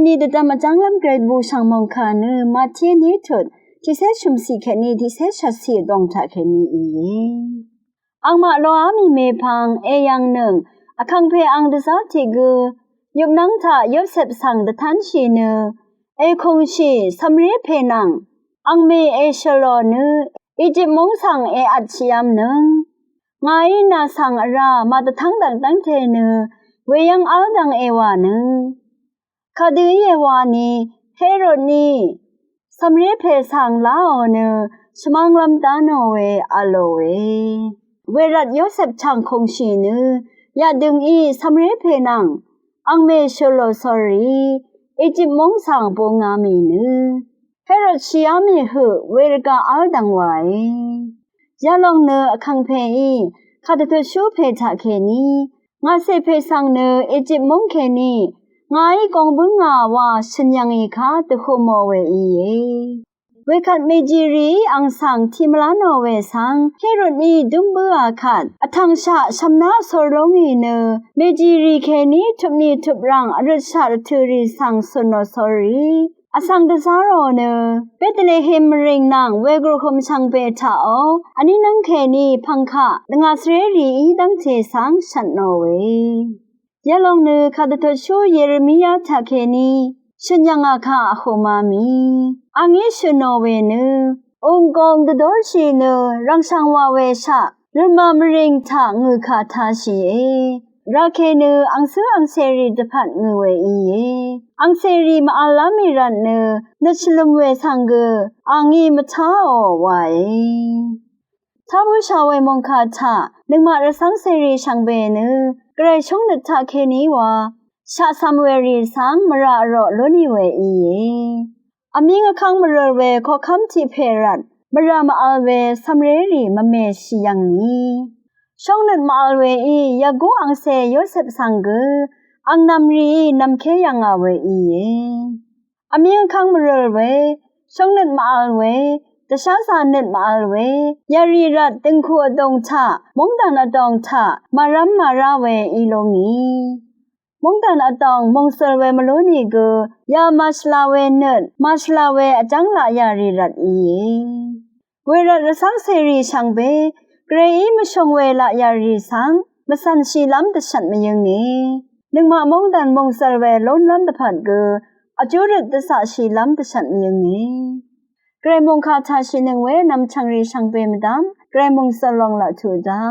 นี่เดมาจังลำเกรดบูชังมองคานือมาเทียนนี้ถุดที่เซชุมสีแค่นี้ที่เซชัดสีดองถ้าแค่นี้อีอังมาโลอามีเมพังเอยังหนึ่งอคังเพอังดซาทิกยุบนังถ้ายบเสพสังดทันชีเนเอคงชีสัมเรเพนังอังเมเอชโลนืออีจิปมงสังเออัดชียมนึงไงนาสังรามาตทั้งดังตั้งเทเนเวยังอัลดังเอวานึงคดีเยวานีเฮโรนีสัมเรเพสังลาโอเนชมังลำตาโนเวอโลเวเวรัตโยเซฟชังคงชีนือยาดึงอีสัมเรเพนังอังเมชโลสอรีอีจิปมงสังปงามีนืเฮโรชียามีหือเวรกาอัลดังไวยาลองเนอคังเพอีคาตตชูเพทาเคนีงาเซเพสังเนอีจิปมงเคนีงายกองบุงงาวาชัญญังอีคาตะโคโมเวอีเยเวคัดเมจิรีอังสังทิมลาโนเวสังเฮโรนีดุมบืออาคัดอทังชะชัมนาโซโลงีเนเมจิรีเคนีทุบนีทุบรังอรุชาทุรีสังสุนโนสอรีอสังดซาโรเนเปตเลเฮมริงนางเวกรุคมชังเปทาโออันนี้นังเคนีพังคะดงาสเรรีดังเทสังชันโนเวยาลองเนคาตตชูเยเรมียาทาเคนีชัญญังอาคาโฮมามีอังเยชโนเวเนองกงดดอชีเนรังชังวาเวชะรมามริงทางือคาทาชีเอราเคเนอังซืออังเซรีดพัดงือเวอีเยอังเซรีมาอัลลามิรันเนนชลมเวสังเกอังอีมทาโอวายท้าผู้ชาวเวมงคาทาดึงมาระสังเซรีชังเบเนเกรชงนัทาเคนีวาชาซัมเวรีสังมระรอลุนิเวอีเยอามิงคังมระเวขอคำที่เพรัดมระมาอัลเวซัมเรรีมะเมชิยังนีช่องนัดมาอัลเวอียากูอังเซโยเซฟสังเกอังนำรีนำเคยังอาเวอีเยอามิงคังมระเวช่องนัดมาอัลเวตชาสานิดมาอัลเวยารีรัตติงคูอดงชามงดันอดองชามารัมมาราเวอีโลงีมงดันอดองมงสลเวมโลนีกยามาชลาเวเนดมาชลาเวอจังลายารีรัตอีเยเวรัตรสังเสรีชังเบเกรอีมชงเวลายารีสังมสันชีลัมตฉันมยังนีนึงมามงดันมงสลเวล้นลัมตผัดอจุริตตสะชีลัมตฉันมยังนีเกรมงคาทาชินึงเวนำชังรีชังเปมดามเกรมงสลองละทูดา